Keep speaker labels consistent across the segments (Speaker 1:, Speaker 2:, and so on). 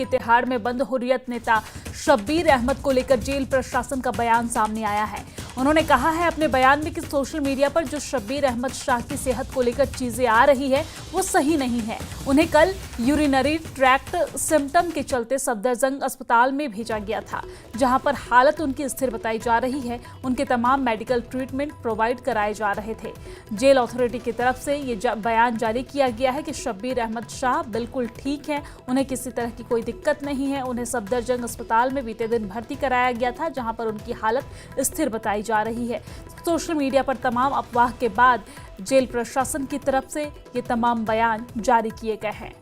Speaker 1: कि तिहाड़ में बंद हुर्रियत नेता शब्बीर अहमद को लेकर जेल प्रशासन का बयान सामने आया है। उन्होंने कहा है अपने बयान में कि सोशल मीडिया पर जो शब्बीर अहमद शाह की सेहत को लेकर चीजें आ रही है वो सही नहीं है। उन्हें कल यूरिनरी ट्रैक्ट सिम्टम के चलते सफदरजंग अस्पताल में भेजा गया था, जहां पर हालत उनकी स्थिर बताई जा रही है। उनके तमाम मेडिकल ट्रीटमेंट प्रोवाइड कराए जा रहे थे। जेल अथॉरिटी की तरफ से ये बयान जारी किया गया है कि शब्बीर अहमद शाह बिल्कुल ठीक है, उन्हें किसी तरह की कोई दिक्कत नहीं है। उन्हें सफदरजंग अस्पताल में बीते दिन भर्ती कराया गया था, जहां पर उनकी हालत स्थिर बताई जा रही है। सोशल मीडिया पर तमाम अफवाह के बाद जेल प्रशासन की तरफ से ये तमाम बयान जारी किए गए हैं।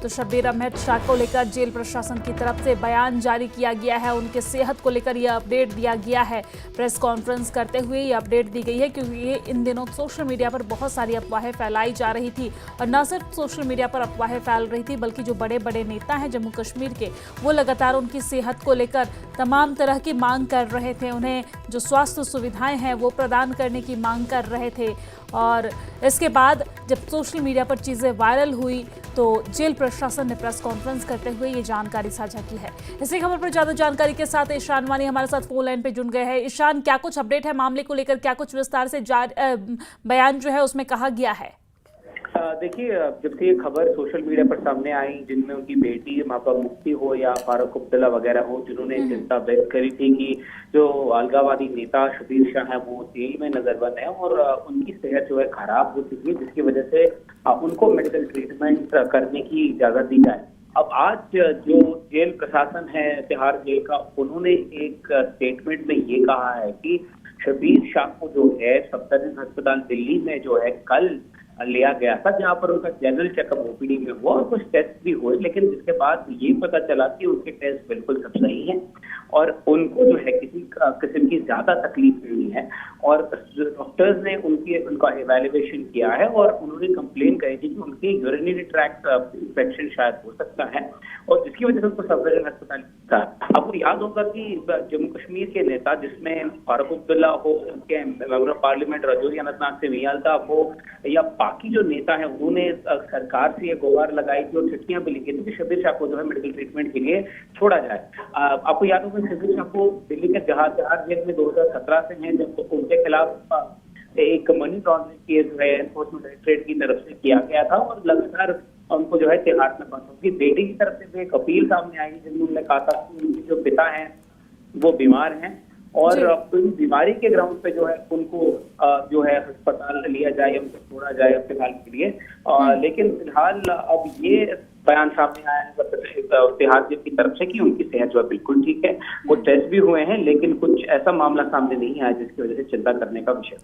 Speaker 1: तो शब्बीर अहमद शाह को लेकर जेल प्रशासन की तरफ से बयान जारी किया गया है। उनके सेहत को लेकर यह अपडेट दिया गया है। प्रेस कॉन्फ्रेंस करते हुए ये अपडेट दी गई है, क्योंकि ये इन दिनों सोशल मीडिया पर बहुत सारी अफवाहें फैलाई जा रही थी। और न सिर्फ सोशल मीडिया पर अफवाहें फैल रही थी, बल्कि जो बड़े बड़े नेता हैं जम्मू कश्मीर के, वो लगातार उनकी सेहत को लेकर तमाम तरह की मांग कर रहे थे। उन्हें जो स्वास्थ्य सुविधाएं हैं वो प्रदान करने की मांग कर रहे थे। और इसके बाद जब सोशल मीडिया पर चीज़ें वायरल हुई तो जेल प्रशासन ने प्रेस कॉन्फ्रेंस करते हुए ये जानकारी साझा की है। इसी खबर पर ज्यादा जानकारी के साथ ईशान वानी हमारे साथ फोन लाइन पे जुड़ गए हैं। ईशान, क्या कुछ अपडेट है मामले को लेकर, क्या कुछ विस्तार से बयान जो है उसमें कहा गया है?
Speaker 2: देखिए, जब से ये खबर सोशल मीडिया पर सामने आई, जिनमें उनकी बेटी महबूबा मुफ्ती हो या फारूक अब्दुल्ला वगैरह हो, जिन्होंने चिंता व्यक्त करी थी कि जो अलगाववादी नेता शब्बीर शाह है वो जेल में नजरबंद है और उनकी सेहत जो है खराब हो चुकी है, जिसकी वजह से उनको मेडिकल ट्रीटमेंट करने की इजाजत दी जाए। अब आज जो जेल प्रशासन है तिहाड़ जेल का, उन्होंने एक स्टेटमेंट में ये कहा है कि शब्बीर शाह को जो है सफदरजंग अस्पताल दिल्ली में जो है कल लिया गया था, जहां पर उनका जनरल चेकअप ओपीडी में हुआ और कुछ टेस्ट भी हुए, लेकिन जिसके बाद ये पता चला कि उनके टेस्ट बिल्कुल सब सही हैं और उनको जो है किसी किस्म की ज्यादा तकलीफ नहीं है। और डॉक्टर्स ने उनका इवैल्यूएशन किया है और उन्होंने कंप्लेन करी थी कि उनकी यूरिनरी ट्रैक्ट इंफेक्शन शायद हो सकता है और जिसकी वजह से उनको सफदरजंग अस्पताल था। आपको याद होगा कि जम्मू कश्मीर के नेता, जिसमें फारूक अब्दुल्ला हो, उनके member of parliament Rajouri Anantnag से मियाल्ताफ हो या बाकी जो नेता है, उन्होंने सरकार से ये गुहार लगाई थी और चिट्ठियां भी लिखी थी कि शब्बीर शाह को जो है मेडिकल ट्रीटमेंट के लिए छोड़ा जाए। आपको याद होगा शब्बीर शाह को दिल्ली के तिहाड़ जेल में 2017 से हैं, जब उनके खिलाफ एक मनी लॉन्ड्रिंग केस जो है एनफोर्समेंट डायरेक्टरेट की तरफ से किया गया था और लगातार उनको जो है तिहाड़ में बंद होगी। बेटी की तरफ से भी एक अपील सामने आई, जिसमें उन्होंने कहा था कि उनके जो पिता हैं वो बीमार हैं और उन बीमारी के ग्राउंड पे जो है उनको जो है अस्पताल लिया जाए, उनको छोड़ा जाए फिलहाल के लिए। लेकिन फिलहाल अब ये बयान सामने आया है तिहाड़ जेल की तरफ से कि उनकी सेहत जो है बिल्कुल ठीक है। वो टेस्ट भी हुए हैं, लेकिन कुछ ऐसा मामला सामने नहीं आया जिसकी वजह से चिंता करने का विषय।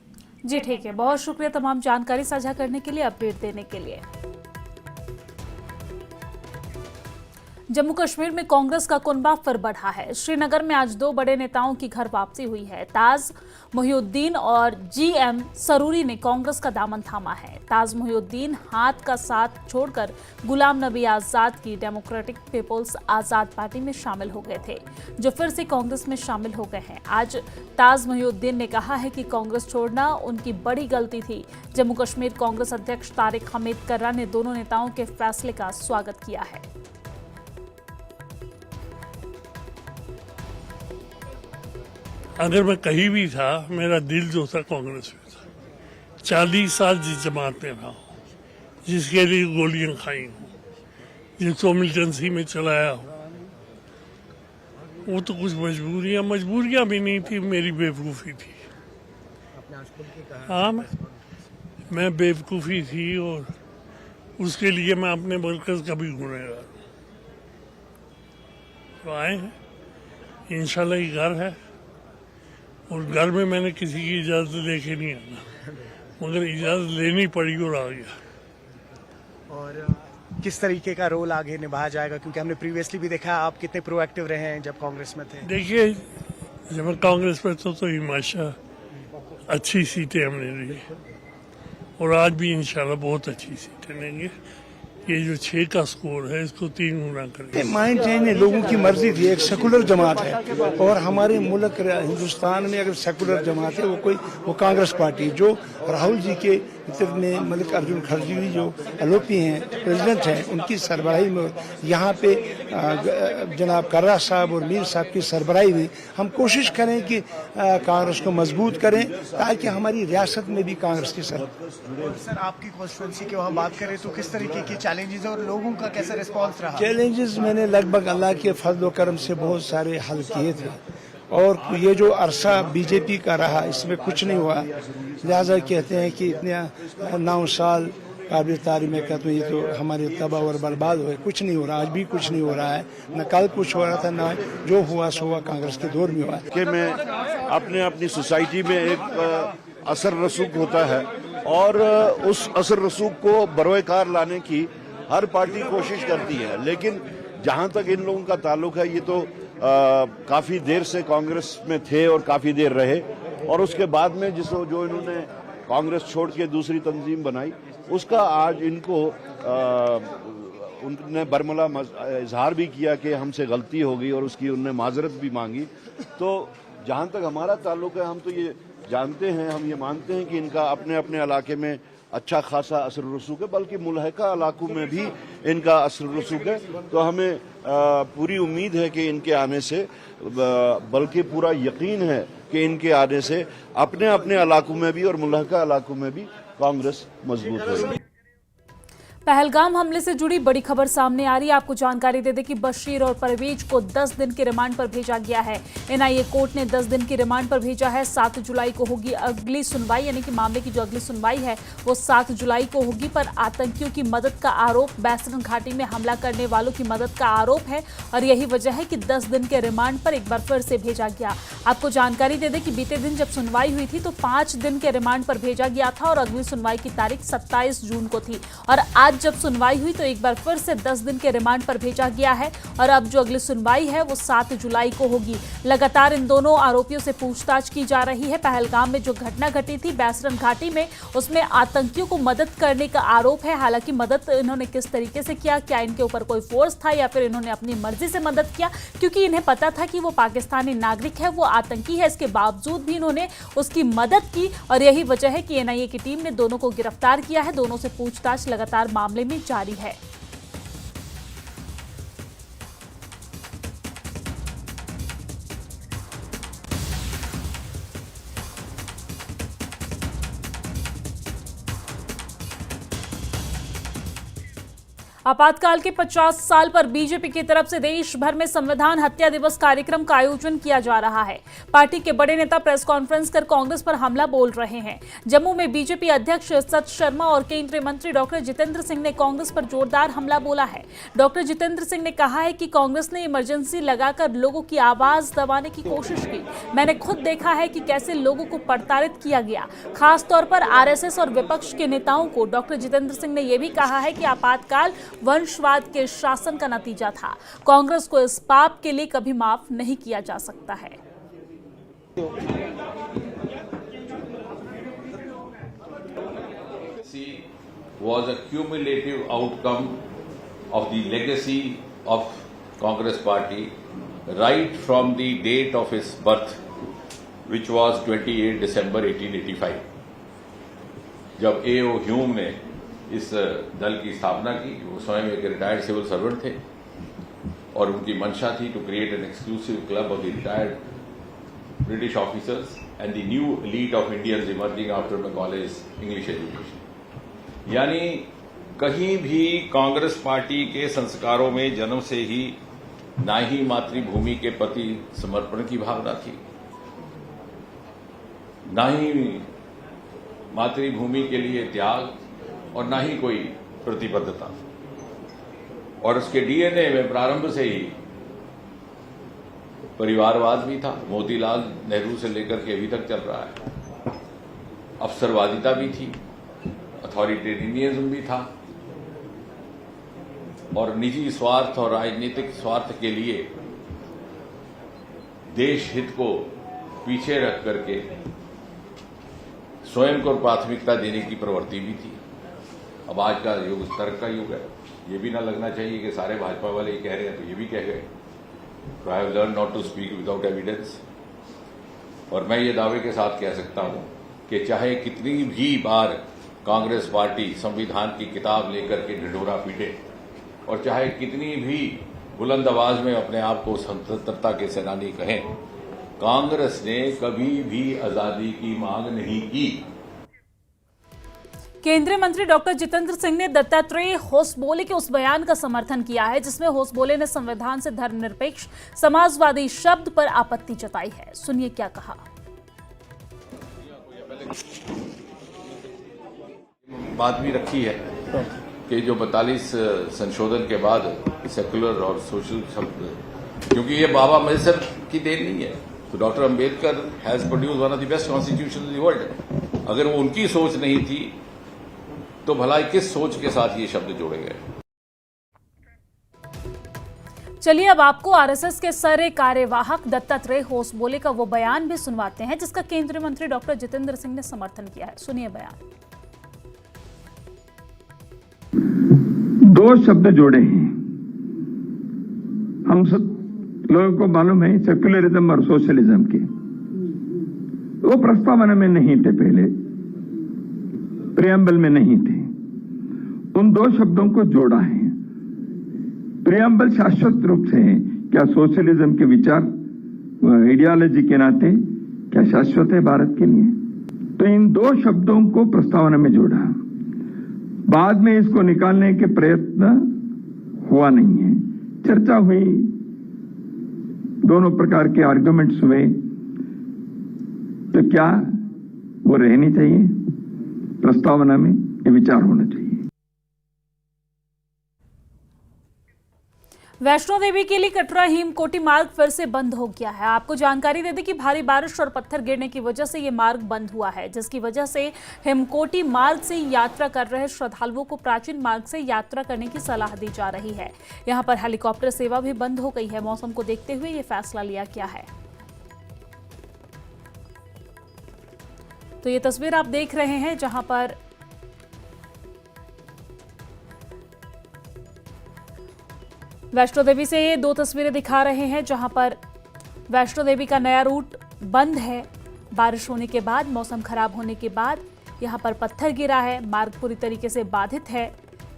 Speaker 1: जी ठीक है, बहुत शुक्रिया तमाम जानकारी साझा करने के लिए, अपडेट देने के लिए। जम्मू कश्मीर में कांग्रेस का कुनबा फिर बढ़ा है। श्रीनगर में आज दो बड़े नेताओं की घर वापसी हुई है। ताज मोहिउद्दीन और जीएम सरूरी ने कांग्रेस का दामन थामा है। ताज मोहिउद्दीन हाथ का साथ छोड़कर गुलाम नबी आजाद की डेमोक्रेटिक पीपुल्स आजाद पार्टी में शामिल हो गए थे, जो फिर से कांग्रेस में शामिल हो गए हैं। आज ताज मोहिउद्दीन ने कहा है कि कांग्रेस छोड़ना उनकी बड़ी गलती थी। जम्मू कश्मीर कांग्रेस अध्यक्ष तारिक हमीद कर्रा ने दोनों नेताओं के फैसले का स्वागत किया है।
Speaker 3: अगर मैं कहीं भी था, मेरा दिल जो था कांग्रेस में था। 40 साल जिस जमात में रहा हूँ, जिसके लिए गोलियां खाई हूँ, जिसको मिलिटेंसी में चलाया हूँ, वो तो कुछ मजबूरियां भी नहीं थी, मेरी बेवकूफ़ी थी। हाँ, मैं बेवकूफ़ी थी और उसके लिए मैं अपने वर्कर्स का भी गुनहगार हूँ। तो आए हैं, इंशाल्लाह ये घर है और घर में मैंने किसी की इजाज़त लेके नहीं आना, मगर इजाज़त लेनी पड़ी और आ गया।
Speaker 4: और किस तरीके का रोल आगे निभाया जाएगा, क्योंकि हमने प्रीवियसली भी देखा आप कितने प्रोएक्टिव रहे हैं जब कांग्रेस में थे।
Speaker 3: देखिए, जब मैं कांग्रेस में था तो हिमाशा अच्छी सीटें हमने ली और आज भी इंशाल्लाह बहुत अच्छी सीटें लेंगे। ये जो 6 का स्कोर है इसको 3 गुना करेंगे।
Speaker 5: माइंड चेंज है, लोगों की मर्जी थी। एक सेकुलर जमात है और हमारे मुल्क हिंदुस्तान में अगर सेकुलर जमात है वो कांग्रेस पार्टी, जो राहुल जी के मित्र ने मल्लिकार्जुन खड़गे जो एलओपी हैं, प्रेसिडेंट हैं, उनकी सरबराही में यहाँ पे जनाब कर्रा साहब और मीर साहब की सरबराही में हम कोशिश करें कि कांग्रेस को मजबूत करें ताकि हमारी रियासत में भी कांग्रेस की
Speaker 4: सर आपकी कॉन्स्टिट्यूंसी की वहाँ बात करें तो किस तरीके की चैलेंजेस और लोगों का कैसा रिस्पांस रहा?
Speaker 5: चैलेंजेस मैंने लगभग अल्लाह के फजल करम से बहुत सारे हल किए थे और ये जो अरसा बीजेपी का रहा इसमें कुछ नहीं हुआ। लिहाजा कहते हैं कि इतने 9 साल काबिल तारीफ में कहते हैं ये तो हमारे तबाह और बर्बाद हुए, कुछ नहीं हो रहा, आज भी कुछ नहीं हो रहा है, न कल कुछ हो रहा था, न जो हुआ सो हुआ कांग्रेस के दौर में हुआ।
Speaker 6: कि मैं अपनी सोसाइटी में एक असर रसूख होता है और उस असर रसूख को बरोएकार लाने की हर पार्टी कोशिश करती है, लेकिन जहां तक इन लोगों का ताल्लुक है ये तो काफी देर से कांग्रेस में थे और काफी देर रहे और उसके बाद में जो इन्होंने कांग्रेस छोड़ के दूसरी तंजीम बनाई उसका आज इनको उनने बरमला इजहार भी किया कि हमसे गलती हो गई और उसकी उनने माजरत भी मांगी। तो जहां तक हमारा ताल्लुक है हम तो ये जानते हैं, हम ये मानते हैं कि इनका अपने अपने इलाके में अच्छा खासा असर रसूख है, बल्कि मुल्हका इलाकों में भी इनका असर रसूख है। तो हमें पूरी उम्मीद है कि इनके आने से, बल्कि पूरा यकीन है कि इनके आने से अपने अपने इलाकों में भी और मुल्हका इलाकों में भी कांग्रेस मजबूत होगी।
Speaker 1: पहलगाम हमले से जुड़ी बड़ी खबर सामने आ रही है। आपको जानकारी दे दें कि बशीर और परवेज को 10 दिन के रिमांड पर भेजा गया है। एनआईए कोर्ट ने 10 दिन की रिमांड पर भेजा है। 7 जुलाई को होगी अगली सुनवाई, यानी कि मामले की जो अगली सुनवाई है वो 7 जुलाई को होगी। पर आतंकियों की मदद का आरोप, बैसरन घाटी में हमला करने वालों की मदद का आरोप है और यही वजह है कि 10 दिन के रिमांड पर एक बार फिर से भेजा गया। आपको जानकारी दे दें कि बीते दिन जब सुनवाई हुई थी तो 5 दिन के रिमांड पर भेजा गया था और अगली सुनवाई की तारीख 27 जून को थी और आज जब सुनवाई हुई तो एक बार फिर से 10 दिन के रिमांड पर भेजा गया है और अब जो अगली सुनवाई है वो 7 जुलाई को होगी। लगातार इन दोनों आरोपियों से पूछताछ की जा रही है। पहलगाम में जो घटना घटी थी बैसरन घाटी में, उसमें आतंकियों को मदद करने का आरोप है। हालांकि मदद इन्होंने किस तरीके से किया, क्या इनके ऊपर कोई फोर्स था या फिर इन्होंने अपनी मर्जी से मदद किया, क्योंकि इन्हें पता था कि वो पाकिस्तानी नागरिक है, वो आतंकी है, इसके बावजूद भी इन्होंने उसकी मदद की और यही वजह है कि एनआईए की टीम ने दोनों को गिरफ्तार किया है। दोनों से पूछताछ लगातार मामले में जारी है। आपातकाल के 50 साल पर बीजेपी की तरफ से देश भर में संविधान हत्या दिवस कार्यक्रम का आयोजन किया जा रहा है। पार्टी के बड़े नेता प्रेस कॉन्फ्रेंस कर कांग्रेस पर हमला बोल रहे हैं। जम्मू में बीजेपी अध्यक्ष सत शर्मा और केंद्रीय मंत्री डॉक्टर जितेंद्र सिंह ने कांग्रेस पर जोरदार हमला बोला है। डॉक्टर जितेंद्र सिंह ने कहा है कि कांग्रेस ने इमरजेंसी लगाकर लोगों की आवाज दबाने की कोशिश की। मैंने खुद देखा है कि कैसे लोगों को प्रताड़ित किया गया, खासतौर पर आरएसएस और विपक्ष के नेताओं को। डॉक्टर जितेंद्र सिंह ने यह भी कहा है कि आपातकाल वंशवाद के शासन का नतीजा था। कांग्रेस को इस पाप के लिए कभी माफ नहीं किया जा सकता है।
Speaker 7: Was a cumulative outcome of the legacy of Congress Party right from the date of its birth, which was 28 December 1885, जब A.O. ह्यूम ने इस दल की स्थापना की। वो स्वयं एक रिटायर्ड सिविल सर्वेंट थे और उनकी मंशा थी to create an exclusive club of the retired British officers and the new elite of Indians emerging after Macaulay's English education. यानी कहीं भी कांग्रेस पार्टी के संस्कारों में जन्म से ही ना ही मातृभूमि के प्रति समर्पण की भावना थी, ना ही मातृभूमि के लिए त्याग और ना ही कोई प्रतिबद्धता। और उसके डीएनए में प्रारंभ से ही परिवारवाद भी था, मोतीलाल नेहरू से लेकर के अभी तक चल रहा है। अवसरवादिता भी थी, अथॉरिटेरियनिज्म भी था और निजी स्वार्थ और राजनीतिक स्वार्थ के लिए देश हित को पीछे रख करके स्वयं को प्राथमिकता देने की प्रवृत्ति भी थी। अब आज का युग तर्क का युग है। ये भी ना लगना चाहिए कि सारे भाजपा वाले ये कह रहे हैं तो ये भी कह गए। तो I have learn not to speak without evidence. और मैं ये दावे के साथ कह सकता हूं कि चाहे कितनी भी बार कांग्रेस पार्टी संविधान की किताब लेकर के ढिढोरा पीटे और चाहे कितनी भी बुलंद आवाज में अपने आप को स्वतंत्रता के सेनानी कहें, कांग्रेस ने कभी भी आजादी की मांग नहीं की।
Speaker 1: केंद्रीय मंत्री डॉक्टर जितेंद्र सिंह ने दत्तात्रेय होसबोले के उस बयान का समर्थन किया है जिसमें होसबोले ने संविधान से धर्मनिरपेक्ष समाजवादी शब्द पर आपत्ति जताई है। सुनिए क्या कहा।
Speaker 7: बात भी रखी है कि जो 42 संशोधन के बाद सेकुलर और सोशल शब्द, क्योंकि ये बाबा मजहब की देन नहीं है, तो doctor Ambedkar has produce one of the best constitution in the world. अगर वो उनकी सोच नहीं थी तो भला किस सोच के साथ ये शब्द जोड़े गए।
Speaker 1: चलिए अब आपको आरएसएस के सरे कार्यवाहक दत्तात्रेय होसबोले का वो बयान भी सुनवाते हैं जिसका केंद्रीय मंत्री डॉक्टर जितेंद्र सिंह ने समर्थन किया है। सुनिए बयान।
Speaker 8: 2 शब्द जोड़े हैं। हम सब लोगों को मालूम है सेक्युलरिज्म और सोशलिज्म के, वो प्रस्तावना में नहीं थे, पहले प्रियम्बल में नहीं थे। उन 2 शब्दों को जोड़ा है। प्रियम्बल शाश्वत रूप से है, क्या सोशलिज्म के विचार आइडियोलॉजी के नाते क्या शाश्वत है भारत के लिए? तो इन 2 शब्दों को प्रस्तावना में जोड़ा। बाद में इसको निकालने के प्रयत्न हुआ नहीं है, चर्चा हुई, दोनों प्रकार के आर्गुमेंट्स हुए, तो क्या वो रहनी चाहिए प्रस्तावना में? ये विचार होना चाहिए।
Speaker 1: वैष्णो देवी के लिए कटरा हेमकोटी मार्ग फिर से बंद हो गया है। आपको जानकारी दे दें कि भारी बारिश और पत्थर गिरने की वजह से ये मार्ग बंद हुआ है, जिसकी वजह से हेमकोटी मार्ग से यात्रा कर रहे श्रद्धालुओं को प्राचीन मार्ग से यात्रा करने की सलाह दी जा रही है। यहां पर हेलीकॉप्टर सेवा भी बंद हो गई है। मौसम को देखते हुए ये फैसला लिया गया है। तो ये तस्वीर आप देख रहे हैं जहां पर वैष्णो देवी से ये 2 तस्वीरें दिखा रहे हैं जहां पर वैष्णो देवी का नया रूट बंद है। बारिश होने के बाद, मौसम खराब होने के बाद यहां पर पत्थर गिरा है, मार्ग पूरी तरीके से बाधित है,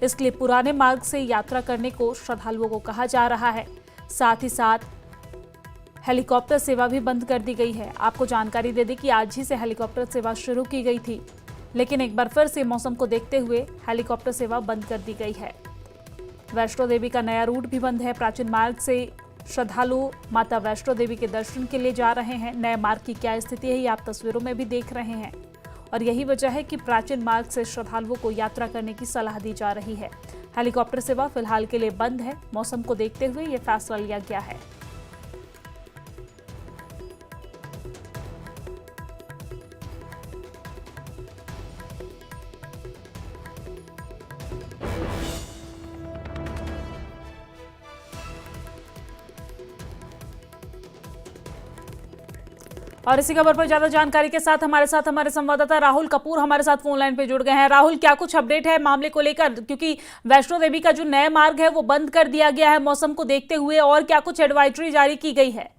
Speaker 1: इसलिए पुराने मार्ग से यात्रा करने को श्रद्धालुओं को कहा जा रहा है। साथ ही साथ हेलीकॉप्टर सेवा भी बंद कर दी गई है। आपको जानकारी दे दें कि आज ही से हेलीकॉप्टर सेवा शुरू की गई थी, लेकिन एक बार फिर से मौसम को देखते हुए हेलीकॉप्टर सेवा बंद कर दी गई है। वैष्णो देवी का नया रूट भी बंद है। प्राचीन मार्ग से श्रद्धालु माता वैष्णो देवी के दर्शन के लिए जा रहे हैं। नए मार्ग की क्या स्थिति है ये आप तस्वीरों में भी देख रहे हैं, और यही वजह है कि प्राचीन मार्ग से श्रद्धालुओं को यात्रा करने की सलाह दी जा रही है। हेलीकॉप्टर सेवा फिलहाल के लिए बंद है। मौसम को देखते हुए ये फैसला लिया गया है। और इसी खबर पर ज्यादा जानकारी के साथ हमारे संवाददाता राहुल कपूर हमारे साथ फोन लाइन पे जुड़ गए हैं। राहुल, क्या कुछ अपडेट है मामले को लेकर, क्योंकि वैष्णो देवी का जो नया मार्ग है वो बंद कर दिया गया है मौसम को देखते हुए, और क्या कुछ एडवाइजरी जारी की गई है?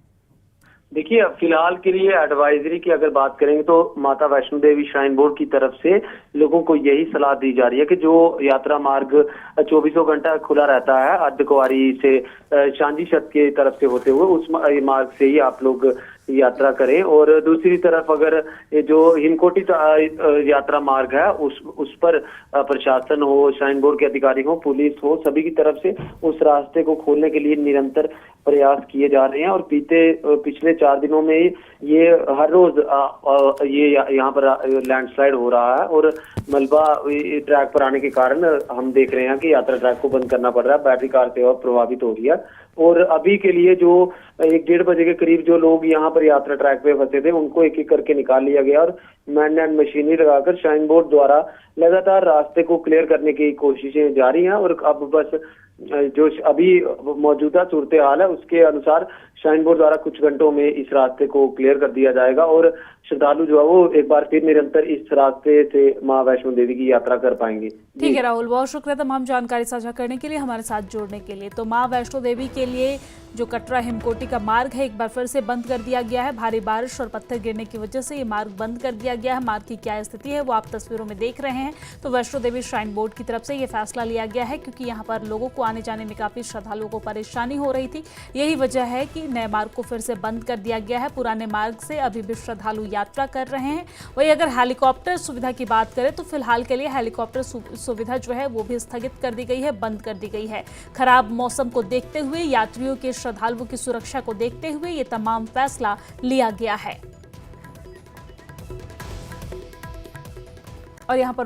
Speaker 9: देखिए, फिलहाल के लिए एडवाइजरी की अगर बात करेंगे तो माता वैष्णो देवी श्राइन बोर्ड की तरफ से लोगों को यही सलाह दी जा रही है कि जो यात्रा मार्ग 24 घंटा खुला रहता है अर्धकुंवारी से चांदी छत की तरफ से होते हुए, उस मार्ग से ही आप लोग यात्रा करें। और दूसरी तरफ अगर ये जो हिमकोटी यात्रा मार्ग है उस पर प्रशासन हो, श्राइन बोर्ड के अधिकारी हो, पुलिस हो, सभी की तरफ से उस रास्ते को खोलने के लिए निरंतर प्रयास किए जा रहे हैं। और पिछले 4 दिनों में ये हर रोज ये यहाँ पर लैंडस्लाइड हो रहा है और मलबा ट्रैक पर आने के कारण हम देख रहे हैं कि यात्रा ट्रैक को बंद करना पड़ रहा है। बैटरी कार सेवा प्रभावित हो रही है और अभी के लिए जो 1-1.5 बजे के करीब जो लोग यहाँ पर यात्रा ट्रैक पे फंसे थे उनको एक-एक करके निकाल लिया गया और मैन एंड मशीनरी लगाकर श्राइन बोर्ड द्वारा लगातार रास्ते को क्लियर करने की कोशिशें जारी हैं। और अब बस जो अभी मौजूदा सूरत हाल है उसके अनुसार श्राइन बोर्ड द्वारा कुछ घंटों में इस रास्ते को क्लियर कर दिया जाएगा और श्रद्धालु जो है वो एक बार फिर निरंतर इस रास्ते से मां वैष्णो देवी की यात्रा कर पाएंगे।
Speaker 1: ठीक है राहुल, बहुत शुक्रिया तमाम जानकारी साझा करने के लिए, हमारे साथ जोड़ने के लिए। तो मां वैष्णो देवी के लिए जो कटरा हिमकोटी का मार्ग है एक बार फिर से बंद कर दिया गया है। भारी बारिश और पत्थर गिरने की वजह से ये मार्ग बंद कर दिया गया है। मार्ग की क्या स्थिति है वो आप तस्वीरों में देख रहे हैं। तो वैष्णो देवी श्राइन बोर्ड की तरफ से ये फैसला लिया गया है क्योंकि यहाँ पर लोगों को आने जाने में काफी श्रद्धालुओं को परेशानी हो रही थी। यही वजह है कि नए मार्ग को फिर से बंद कर दिया गया है। पुराने मार्ग से अभी भी श्रद्धालु यात्रा कर रहे हैं। वही अगर हेलीकॉप्टर सुविधा की बात करें तो फिलहाल के लिए हेलीकॉप्टर सुविधा जो है वो भी स्थगित कर दी गई है, बंद कर दी गई है। खराब मौसम को देखते हुए, यात्रियों के श्रद्धालुओं की सुरक्षा को देखते हुए ये तमाम फैसला लिया गया है। और यहाँ पर